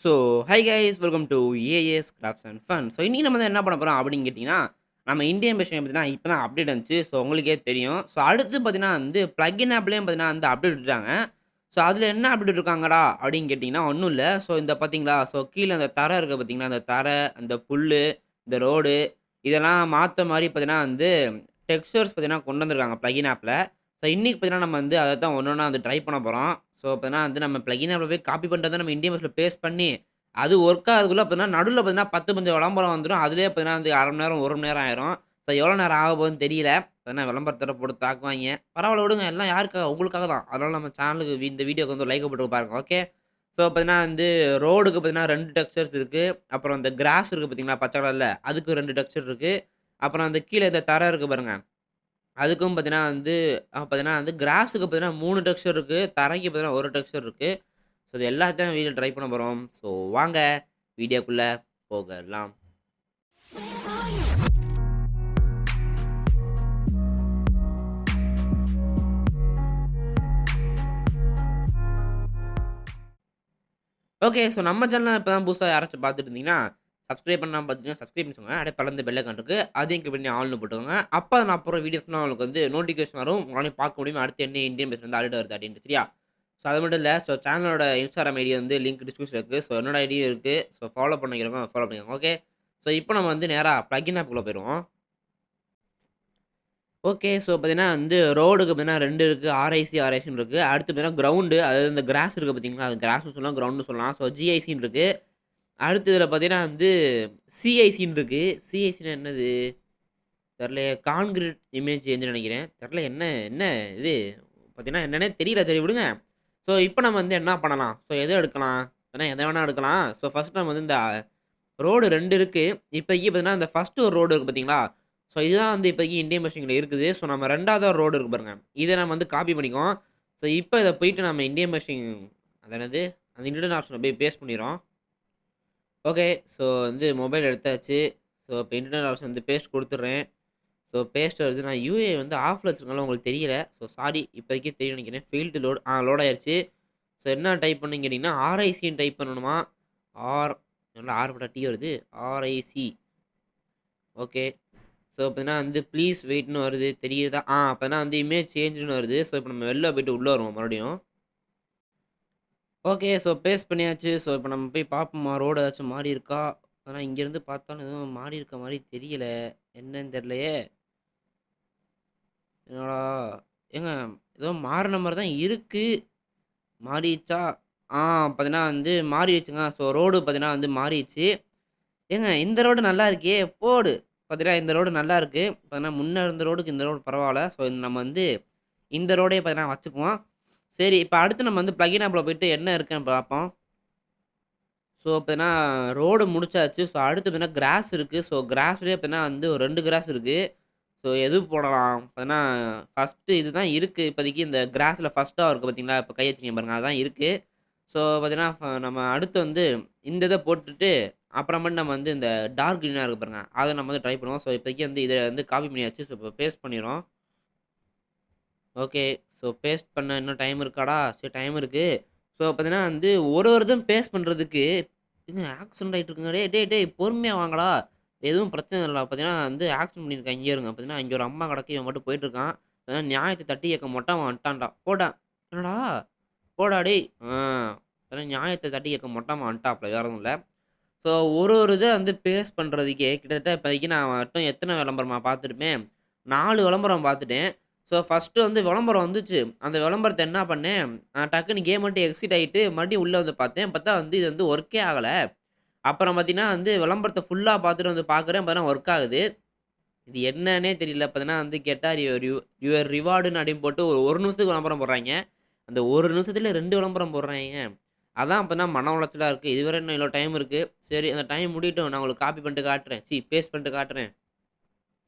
So, hi guys welcome to as crafts and fun. So, இன்னைக்கு நம்ம வந்து என்ன பண்ண போறோம் அப்படின்னு கேட்டீங்கன்னா, நம்ம இந்தியன் மெஷின் பார்த்தீங்கன்னா, இப்ப தான் அப்டேட் வந்துச்சு. ஸோ, உங்களுக்கே தெரியும். ஸோ, அடுத்து பார்த்தீங்கன்னா வந்து பிளக்கின் ஆப்லயும் பார்த்தீங்கன்னா வந்து அப்டேட் விட்டுட்டாங்க. ஸோ, அதில என்ன அப்டேட் விட்டுருக்காங்கடா அப்படின்னு கேட்டீங்கன்னா, ஒண்ணும் இல்ல. ஸோ, இந்த பார்த்தீங்களா, ஸோ கீழ அந்த தரை இருக்கு பார்த்தீங்களா, அந்த தரை, அந்த புல்லு, இந்த ரோடு இதெல்லாம் மாத்த மாரி பார்த்தீங்கன்னா வந்து டெக்ஸ்சர்ஸ் பார்த்தீங்கன்னா கொண்டு வந்திருக்காங்க பிளக்கின் ஆப்ல. ஸோ, இன்னைக்கு பார்த்தீங்கன்னா நம்ம வந்து அத தான் ஒண்ணு ஒண்ணா வந்து ட்ரை பண்ண போறோம். ஸோ, பார்த்தீங்கன்னா வந்து நம்ம பிளக்கின் ஆப்ல போய் காப்பி பண்ணிட்டு வந்து நம்ம இந்தியன் மெஷின்ல பேஸ்ட் பண்ணி அது ஒர்க் ஆகுறதுக்குள்ள பார்த்தீங்கன்னா, நடுவுல பார்த்தீங்கன்னா 10 பஞ்சம் விளம்பரம் வந்துரும். அதிலேயே பார்த்தீங்கன்னா வந்து 1/2 மணி நேரம், 1 மணி நேரம் ஆயிரும். ஸோ எவ்வளோ நேரம் ஆகப்போகுதுன்னு தெரியல. பார்த்தீங்கன்னா விளம்பரத்த போட்டு தாக்குவாய்ங்க. பரவால்ல விடுங்க. எல்லாம் யாருக்காக? உங்களுக்காக தான். அதனால நம்ம சேனலுக்கு இந்த வீடியோக்கு வந்து ஒரு லைக்க போட்டு பாருங்க. ஓகே. ஸோ பார்த்தீங்கன்னா வந்து ரோடுக்கு பார்த்தீங்கன்னா 2 டெக்ஸ்சர்ஸ் இருக்கு. அப்புறம் இந்த கிராஸ் இருக்கு பார்த்தீங்களா? பச்சை கலர்ல. அதுக்கு 2 டெக்ஸ்சர் இருக்கு. அப்புறம் அந்த கீழ இந்த தரை இருக்கு பாருங்க. அதுக்கும் பார்த்தீங்கன்னா வந்து பார்த்தீங்கன்னா வந்து கிராஸுக்கு பார்த்தீங்கன்னா 3 டெக்ஸ்சர் இருக்கு. தரைக்கு பார்த்தீங்கன்னா 1 டெக்ஸ்சர் இருக்கு. ஸோ இது எல்லாத்தையும் வீடியோ ட்ரை பண்ண போறோம். ஸோ வாங்க வீடியோக்குள்ள போகலாம். ஓகே. ஸோ நம்ம சேனல இப்ப தான் புதுசா யாராச்சும் பார்த்துட்டு இருந்தீங்கன்னா, சப்ஸ்கிரைப் பண்ணாம பார்த்துட்டீங்கன்னா சப்ஸ்கிரைப் பண்ணிக்கோங்க. அப்படியே பக்கத்துல பெல் ஐகான் இருக்கு. அதையும் கிளிக் பண்ணி ஆல்னு போட்டுக்கோங்க. அப்ப நான் போடுற வீடியோஸ்லாம் உங்களுக்கு வந்து நோட்டிஃபிகேஷன் வரும். உங்களால பார்க்க முடியும். அடுத்து என்ன இந்தியன் பேஸ் வந்து அப்டேட் வருது அப்படின்ட்டு சரியா? ஸோ அது மட்டும் இல்ல. ஸோ சேனலோட இன்ஸ்டாகிராம் ஐடி வந்து லிங்க் டிஸ்கிரிப்ஷன்ல இருக்கு. ஸோ என்னோட ஐடியும் இருக்கு. ஸோ ஃபாலோ பண்ணிக்கிறவங்க ஃபாலோ பண்ணிக்கோங்க. ஓகே. ஸோ இப்போ நம்ம வந்து நேரா பிளக்கின் ஆப்க்குள்ள போயிருவோம். ஓகே. ஸோ பார்த்தீங்கன்னா வந்து ரோடுக்கு பார்த்தீங்கன்னா 2 இருக்கு. ஆர்ஐசின்னு இருக்கு. அடுத்து பார்த்தீங்கன்னா கிரவுண்டு அதாவது இந்த கிராஸ் இருக்கு பார்த்தீங்களா? அது கிராஸ்ன்னு சொல்லலாம், கிரவுண்டுன்னு சொல்லலாம். ஸோ ஜிஐசின்னு இருக்கு. அடுத்து இதில பார்த்தீங்கன்னா வந்து சிஐசின்னு இருக்கு. சிஐசின்னா என்னது? தெர்லையே. கான்கிரீட் இமேஜ் சேஞ்சுன்னு நெனைக்கிறேன். தெர்ல என்ன என்ன இது பார்த்தீங்கன்னா என்னன்னே தெரியல. சரி விடுங்க. ஸோ இப்போ நம்ம வந்து என்ன பண்ணலாம்? ஸோ எத எடுக்கலாம்? ஏன்னா எத வேணா எடுக்கலாம். ஸோ ஃபர்ஸ்ட் நம்ம வந்து இந்த ரோடு 2 இருக்கு. இப்போதைக்கு பார்த்தீங்கன்னா, இந்த ஃபர்ஸ்ட் ஒரு ரோடு இருக்கு பார்த்தீங்களா? ஸோ இதுதான் வந்து இப்போதைக்கு இந்தியன் மெஷின்ல இருக்குது. ஸோ நம்ம 2வது ஒரு ரோடு இருக்கு பாருங்க. இத நம்ம வந்து காப்பி பண்ணிக்குவோம். ஸோ இப்போ இத போயிட்டு நம்ம இந்தியன் மெஷின் அது என்னது? அந்த இன்டர்னல் ஆப்ஷன்ல போய் பேஸ்ட் பண்ணிர்றோம். ஓகே. ஸோ வந்து மொபைல் எடுத்தாச்சு. ஸோ இப்போ இன்டர்னல் ஆப்ஷன் வந்து பேஸ்ட் குடுத்துடுறேன். ஸோ பேஸ்ட் வருது. நான் யுஏ வந்து ஆஃப்ல வச்சிருக்கனால உங்களுக்கு தெரியல. So sorry. இப்போதைக்கு தெரியும்னு நெனைக்கிறேன். ஃபெயில்டு லோட் லோட் ஆயிருச்சு. ஸோ என்ன டைப் பண்ணணும்னு கேட்டீங்கன்னா, ஆர்ஐசின்னு டைப் பண்ணணுமா? ஆர் நல்லா ஆர் போட்டா டி வருது. ஆர்ஐசி. ஓகே. ஸோ அப்பன்னா வந்து ப்ளீஸ் வெயிட்ன்னு வருது. தெரியுதா? அப்பன்னா வந்து இமேஜ் சேஞ்சுன்னு வருது. ஸோ இப்போ நம்ம வெளில போயிட்டு உள்ள வருவோம் மறுபடியும். ஓகே. ஸோ பேஸ்ட் பண்ணியாச்சு. ஸோ இப்போ நம்ம போய் பார்ப்போமா ரோடு ஏதாச்சும் மாறி இருக்கா? ஆனா இங்கேருந்து பார்த்தாலும் எதுவும் மாறி இருக்க மாரி தெரியல. என்னன்னு தெரியலையே! என்னடா! ஏங்க ஏதோ மாறுன மாரி தான் இருக்கு. மாறிருச்சா? பார்த்தீங்கன்னா வந்து மாறிருச்சுங்க. ஸோ ரோடு பார்த்தீங்கன்னா வந்து மாறிருச்சு. ஏங்க இந்த ரோடு நல்லா இருக்கே! போடு. பார்த்தீங்கன்னா இந்த ரோடு நல்லா இருக்கு. பார்த்தீங்கன்னா முன்ன இருந்த ரோடுக்கு இந்த ரோடு பரவால்ல. ஸோ நம்ம வந்து இந்த ரோடே பார்த்தீங்கன்னா வச்சுக்குவோம். சரி இப்ப அடுத்து நம்ம வந்து பிளக்கின் ஆப்ல போயிட்டு என்ன இருக்குன்னு பார்ப்போம். ஸோ பார்த்தீங்கன்னா ரோடு முடிச்சாச்சு. ஸோ அடுத்து பார்த்தீங்கன்னா கிராஸ் இருக்கு. ஸோ கிராஸ்லயே பார்த்தீங்கன்னா வந்து ஒரு 2 கிராஸ் இருக்கு. ஸோ எது போடலாம்? பார்த்தீங்கன்னா ஃபர்ஸ்ட்டு இதுதான் இருக்கு. இப்போதைக்கு இந்த கிராஸ்ல ஃபர்ஸ்ட்டா இருக்கு பார்த்தீங்களா? இப்ப கை வச்சீங்க பாருங்க. அதான் இருக்கு. ஸோ பார்த்தீங்கன்னா, நம்ம அடுத்து வந்து இந்த இத போட்டுட்டு, அப்புறமேட்டு நம்ம வந்து இந்த டார்க் கிரீனா இருக்கு பாருங்க. அத நம்ம வந்து ட்ரை பண்ணுவோம். ஸோ இப்போதைக்கு வந்து இத வந்து காப்பி பண்ணியாச்சு. ஸோ இப்போ பேஸ்ட் பண்ணிர்றோம். ஓகே. ஸோ பேஸ்ட் பண்ண இன்னும் டைம் இருக்காடா? சரி டைம் இருக்கு. ஸோ பார்த்தீங்கன்னா வந்து ஒரு இதும் பேஸ்ட் பண்றதுக்கு ஏங்க ஆக்சிடென்ட் ஆயிட்டு இருக்குங்க. டேய் டேய் டேய் பொறுமையா வாங்கடா. எதுவும் பிரச்சனை இல்ல. பார்த்தீங்கன்னா வந்து ஆக்சிடென்ட் பண்ணியிருக்கான். இங்கே இருங்க. பார்த்தீங்கன்னா இங்க ஒரு அம்மா கிடக்கு. இவன் பாட்டுக்கு போயிட்டு இருக்கான். நியாயத்த தட்டி கேட்க மாட்டான். அவன் வந்துட்டான்டா. போடா. என்னடா? போடா டேய்! அதான் நியாயத்த தட்டி கேட்க மாட்டான். அவன் வந்துட்டாப்ல. வேற எதுவும் இல்ல. ஸோ ஒரு இத வந்து பேஸ்ட் பண்றதுக்கே கிட்டத்தட்ட இப்போதைக்கு நான் மட்டும் எத்தன விளம்பரமா பார்த்துருப்பேன்? 4 விளம்பரம் பார்த்துட்டேன். ஸோ ஃபர்ஸ்ட்டு வந்து விளம்பரம் வந்துச்சு. அந்த விளம்பரத்த என்ன பண்ணேன், டக்குன்னு கேம் விட்டு எக்ஸிட் ஆயிட்டு மறுபடியும் உள்ள வந்து பார்த்தேன். பார்த்தா வந்து இது வந்து ஒர்க்கே ஆகல. அப்புறம் பார்த்தீங்கன்னா வந்து விளம்பரத்த ஃபுல்லா பார்த்துட்டு வந்து பார்க்குறேன். பார்த்தீங்கன்னா ஒர்க் ஆகுது. இது என்னன்னே தெரியல. பார்த்தீங்கன்னா வந்து கேட்டா யுவர் ரிவார்டுன்னு அப்படின்னு போட்டு ஒரு 1 நிமிஷத்துக்கு விளம்பரம் போடுறாய்ங்க. அந்த 1 நிமிஷத்துல 2 விளம்பரம் போடுறாய்ங்க. அதான் அப்ப தான் மன உளைச்சலா இருக்கு. இதுவரை இன்னும் இவ்வளோ டைம் இருக்கு. சரி அந்த டைம் முடியட்டும். நான் உங்களுக்கு காப்பி பண்ணிட்டு காட்டுறேன். பேஸ்ட் பண்ணிட்டு காட்டுறேன்.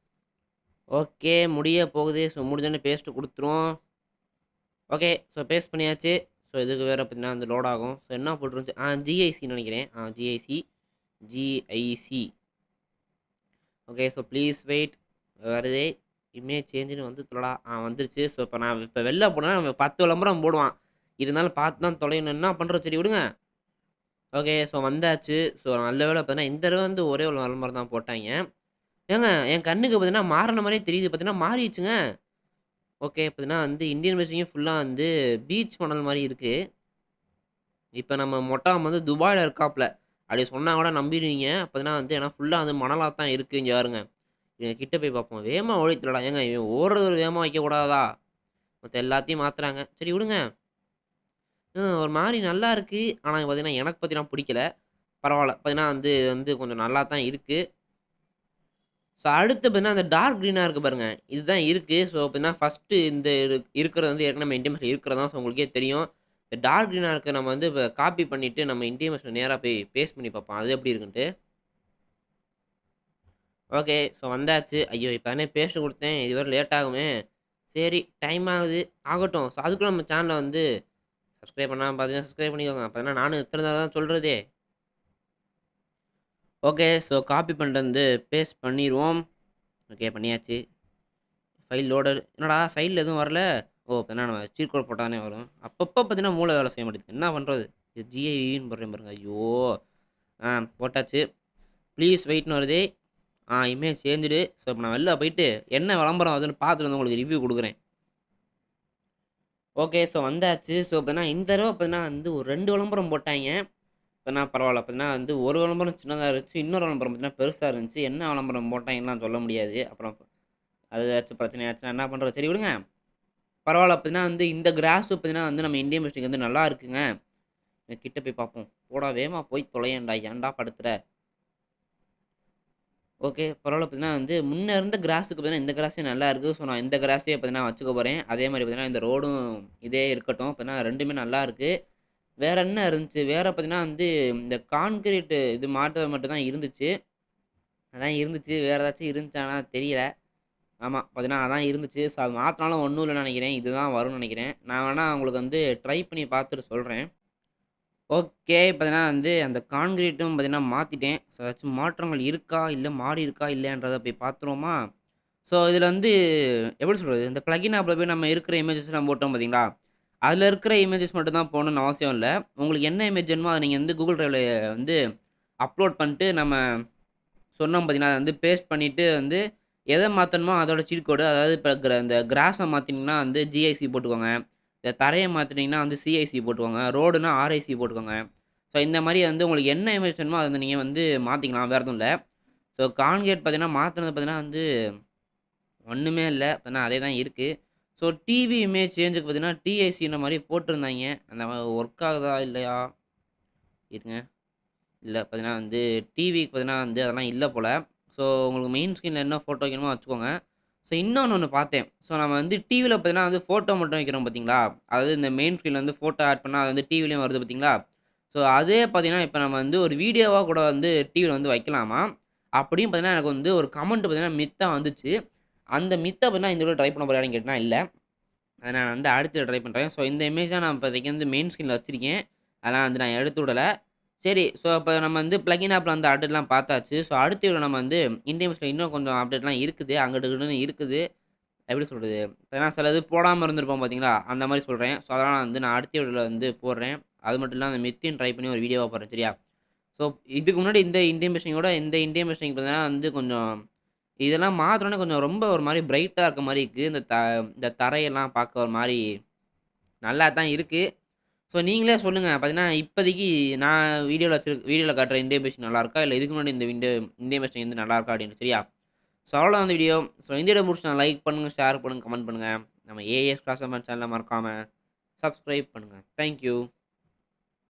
ஓகே. முடிய போகுது. ஸோ முடிஞ்சோனே பேஸ்ட் குடுத்துருவோம். ஓகே. ஸோ பேஸ்ட் பண்ணியாச்சு. ஸோ இதுக்கு வேற பார்த்தீங்கன்னா வந்து லோட் ஆகும். ஸோ என்ன போட்டுருந்துச்சு? ஜிஐசின்னு நெனைக்கிறேன். GIC. GIC. Okay. So please wait. வருதே. இமேஜ் சேஞ்சுன்னு வந்து தொலடா. வந்துருச்சு. ஸோ இப்ப நான் வெளில போனா அவன் 10 விளம்பரம் போடுவான். இருந்தாலும் பார்த்து தான் தொலையணும். என்ன பண்றது? சரி விடுங்க. ஓகே. ஸோ வந்தாச்சு. ஸோ நல்ல வேளை பார்த்தீங்கன்னா, இந்த தடவ வந்து ஒரே ஒரு விளம்பரம் தான் போட்டாய்ங்க. ஏங்க என் கண்ணுக்கு பார்த்தீங்கன்னா, மாறுன மாரியே தெரியுது பார்த்தீங்கன்னா, மாறிடுச்சுங்க. ஓகே. பார்த்தீங்கன்னா வந்து இந்தியன் மெஷினே ஃபுல்லா வந்து பீச் மணல் மாரி இருக்கு. இப்ப நம்ம மொட்டாம் வந்து துபாய்ல இருக்காப்ல. அப்படி சொன்னா கூட நம்பிருவீங்க. பார்த்தீங்கன்னா வந்து ஏன்னா ஃபுல்லா வந்து மணலா தான் இருக்கு. இங்க பாருங்க. கிட்ட போய் பார்ப்போம். வேகமா ஓடித்துலடா. ஏங்க இவன் ஓடுறது ஒரு வேகமா வைக்கக்கூடாதா? மத்த எல்லாத்தையும் மாத்துறாங்க. சரி விடுங்க. ஒரு மாரி நல்லா இருக்கு. ஆனா பார்த்தீங்கன்னா, எனக்கு பார்த்தீங்கன்னா புடிக்கல. பரவால்ல. பார்த்தீங்கன்னா வந்து இது வந்து கொஞ்சம் நல்லா தான் இருக்கு. ஸோ அடுத்து பார்த்தீங்கன்னா, அந்த டார்க் கிரீனா இருக்கு பாருங்க. இதுதான் இருக்கு. ஸோ பார்த்தீங்கன்னா, ஃபர்ஸ்ட்டு இந்த இருக்கிறது வந்து ஏற்கனவே நம்ம இன்டிமேஷன் இருக்கிறது தான். ஸோ உங்களுக்கே தெரியும். இந்த டார்க் கிரீனா இருக்க நம்ம வந்து இப்ப காப்பி பண்ணிட்டு நம்ம இன்டிமேஷன் நேரா போய் பேஸ்ட் பண்ணி பார்ப்போம். அது எப்படி இருக்குன்ட்டு. ஓகே. ஸோ வந்தாச்சு. ஐயோ! இப்ப தானே பேஸ்ட் குடுத்தேன். இது வேற லேட் ஆகுமே. சரி டைம் ஆகுது. ஆகட்டும். ஸோ அதுக்குள்ள நம்ம சேனல வந்து சப்ஸ்கிரைப் பண்ணாம பார்த்தீங்கன்னா, சப்ஸ்கிரைப் பண்ணிக்கோங்க. அப்பதான் நானும் இத்தன தடவ தான் சொல்றதே. ஓகே. ஸோ காப்பி பண்ணிட்டு வந்து பேஸ்ட் பண்ணிருவோம். ஓகே பண்ணியாச்சு. ஃபைல் லோடர் என்னடா சைட்ல எதுவும் வரல? ஓ! அப்பன்னா நம்ம சீட் கோட் போட்டா தானே வரும். அப்பப்ப பார்த்தீங்கன்னா, மூளை வேலை செய்ய மாட்டேங்குது. என்ன பண்றது? இது ஜிஐன்னு போடுறேன் பாருங்க. ஐயோ! போட்டாச்சு. ப்ளீஸ் வெயிட்ன்னு வருது. Image changed. ஸோ இப்ப நான் வெளில போயிட்டு என்ன விளம்பரம் வருதுன்னு பார்த்துட்டு வந்து உங்களுக்கு ரிவ்யூ குடுக்குறேன். ஓகே. ஸோ வந்தாச்சு. ஸோ பார்த்தீங்கன்னா, இந்த தடவ பார்த்தீங்கன்னா வந்து ஒரு 2 விளம்பரம் போட்டாய்ங்க. இப்பன்னா பரவால்ல. பார்த்தீங்கன்னா வந்து ஒரு விளம்பரம் சின்னதா இருந்துச்சு. இன்னொரு விளம்பரம் பார்த்தீங்கன்னா பெருசா இருந்துச்சு. என்ன விளம்பரம் போட்டாய்ங்கலாம் சொல்ல முடியாது. அப்புறம் அது ஏதாச்சும் பிரச்சனையாச்சுன்னா என்ன பண்றது? சரி விடுங்க. பரவால்ல பார்த்தீங்கன்னா வந்து இந்த கிராஸ் பார்த்தீங்கன்னா வந்து நம்ம இந்தியன் மியூசிக் வந்து நல்லா இருக்குங்க. கிட்ட போய் பார்ப்போம். போடா வேகமா போய் தொலையேன்டா! ஏன்டா படுத்துற? ஓகே. பரவால்ல பார்த்தீங்கன்னா வந்து முன்ன இருந்த கிராஸுக்கு பார்த்தீங்கன்னா இந்த கிராஸே நல்லா இருக்கு. ஸோ நான் இந்த கிராஸே பார்த்தீங்கன்னா வச்சுக்க போறேன். அதே மாரி பார்த்தீங்கன்னா இந்த ரோடும் இதே இருக்கட்டும். பார்த்தீங்கன்னா 2மே நல்லா இருக்கு. வேற என்ன இருந்துச்சு? வேற பார்த்தீங்கன்னா வந்து இந்த கான்கிரீட் இது மாட்டுறது மட்டும் தான் இருந்துச்சு. அதான் இருந்துச்சு. வேற ஏதாச்சும் இருந்துச்சான்னா தெரியல. ஆமா. பார்த்தீங்கன்னா, அதான் இருந்துச்சு. ஸோ அது மாத்துனாலும் ஒண்ணும் இல்லன்னு நெனைக்கிறேன். இதுதான் வரும்னு நெனைக்கிறேன். நான் வேணா உங்களுக்கு வந்து ட்ரை பண்ணி பார்த்துட்டு சொல்றேன். ஓகே. பார்த்தீங்கன்னா வந்து அந்த கான்கிரீட்டும் பார்த்தீங்கன்னா மாத்திட்டேன். ஸோ ஏதாச்சும் மாற்றங்கள் இருக்கா? இல்ல மாறியிருக்கா? இல்லையான்றத போய் பார்த்துருவோமா? ஸோ இதில வந்து எப்படி சொல்றது? இந்த பிளக்கின் ஆப்ல போய் நம்ம இருக்கிற இமேஜஸ் நம்ம போட்டோம் பார்த்தீங்களா? அதில இருக்கிற இமேஜஸ் மட்டும் தான் போடணும்னு அவசியம் இல்ல. உங்களுக்கு என்ன இமேஜ் வேணுமோ அத நீங்க வந்து Google Driveல வந்து அப்லோட் பண்ணிட்டு நம்ம சொன்னோம் பார்த்தீங்கன்னா, அத வந்து பேஸ்ட் பண்ணிட்டு வந்து எத மாத்தணுமோ அதோட சீட் கோடு அதாவது இப்ப இந்த கிராஸ மாத்தினீங்கன்னா வந்து ஜிஐசி போட்டுக்கோங்க. இந்த தரைய மாத்துனீங்கன்னா வந்து சிஐசி போட்டுக்கோங்க. ரோடுனா ஆர்ஐசி போட்டுக்கோங்க. ஸோ இந்த மாரி வந்து உங்களுக்கு என்ன இமேஜ் வேணுமோ அத வந்து நீங்க வந்து மாத்திக்கலாம். வேற எதுவும் இல்ல. ஸோ கான்கிரீட் பார்த்தீங்கன்னா, மாத்துனது பார்த்தீங்கன்னா வந்து ஒண்ணுமே இல்ல. பார்த்தீங்கன்னா அதே தான் இருக்கு. ஸோ டிவி இமேஜ் சேஞ்சுக்கு பார்த்தீங்கன்னா, டிஐசின்ற மாரி போட்டிருந்தாய்ங்க. அந்த ஒர்க் ஆகுதா? இல்லையா? இருங்க. இல்ல பார்த்தீங்கன்னா வந்து டிவிக்கு பார்த்தீங்கன்னா வந்து அதெல்லாம் இல்ல போல. ஸோ உங்களுக்கு மெயின் ஸ்க்ரீன்ல என்ன ஃபோட்டோ வைக்கணுமோ வச்சுக்கோங்க. ஸோ இன்னொன்னு ஒண்ணு பார்த்தேன். ஸோ நம்ம வந்து டிவில பார்த்தீங்கன்னா வந்து ஃபோட்டோ மட்டும் வைக்கிறோம் பார்த்தீங்களா? அதாவது இந்த மெயின் ஸ்க்ரீன்ல வந்து ஃபோட்டோ ஆட் பண்ணா அது வந்து டிவிலயும் வருது பார்த்தீங்களா? ஸோ அதே பார்த்தீங்கன்னா, இப்ப நம்ம வந்து ஒரு வீடியோவா கூட வந்து டிவில வந்து வைக்கலாமாம். அப்படியும் பார்த்தீங்கன்னா, எனக்கு வந்து ஒரு கமெண்ட் பார்த்தீங்கன்னா மித்தா வந்துச்சு. அந்த மித்த பார்த்தீங்கன்னா இந்த தடவ ட்ரை பண்ண போறியான்னு கேட்டீங்கன்னா, இல்ல. அத நான் வந்து அடுத்து ட்ரை பண்றேன். ஸோ இந்த இமேஜ நான் இப்போதைக்கு வந்து மெயின் ஸ்க்ரீன்ல வச்சிருக்கேன். அதெல்லாம் வந்து நான் எடுத்து விடல. சரி. ஸோ, அப்ப நம்ம வந்து பிளக்கின் ஆப்ல வந்து அப்டேட்லாம் பார்த்தாச்சு. ஸோ, அடுத்த வீடியோல நம்ம வந்து இன்டியம்ஸ்ல இன்னும் கொஞ்சம் அப்டேட்லாம் இருக்குது. அங்கிட்டு இங்கிட்டுன்னு இருக்குது. எப்படி சொல்றது? ஏன்னா சிலது போடாம இருந்திருப்போம் பார்த்தீங்களா? அந்த மாரி சொல்றேன். ஸோ, அதெல்லாம் வந்து நான் அடுத்த வீடியோல வந்து போடுறேன். அது மட்டும் இல்லாம அந்த மெத்தையும் ட்ரை பண்ணி ஒரு வீடியோவா போடுறேன். சரியா? ஸோ, இதுக்கு முன்னாடி இந்த இந்தியன் மெஷினோட இந்த இந்தியன் மெஷின் பார்த்தீங்கன்னா வந்து கொஞ்சம் இதெல்லாம் மாத்துனோனே கொஞ்சம் ரொம்ப ஒரு மாரி பிரைட்டா இருக்க மாரி இருக்கு. இந்த தரையெல்லாம் பார்க்க ஒரு மாரி நல்லா தான் இருக்கு. ஸோ நீங்களே சொல்லுங்க. பார்த்தீங்கன்னா, இப்போதைக்கு நான் வீடியோல காட்டுற இந்தியன் பெஸ்ட் நல்லாருக்கா? இல்ல இதுக்கு முன்னாடி இந்த இந்தியன் பெஸ்ட் வந்து நல்லாருக்கா? அப்படின்னு சரியா? ஸோ அவ்வளோதான் இந்த வீடியோ. ஸோ இந்த வீடியோ முடிச்சுட்டேன். லைக் பண்ணுங்க, ஷேர் பண்ணுங்க, கமெண்ட் பண்ணுங்க. நம்ம ஏஎஸ் கிளாஸ் சேனல மறக்காம சப்ஸ்கிரைப் பண்ணுங்க. Thank you.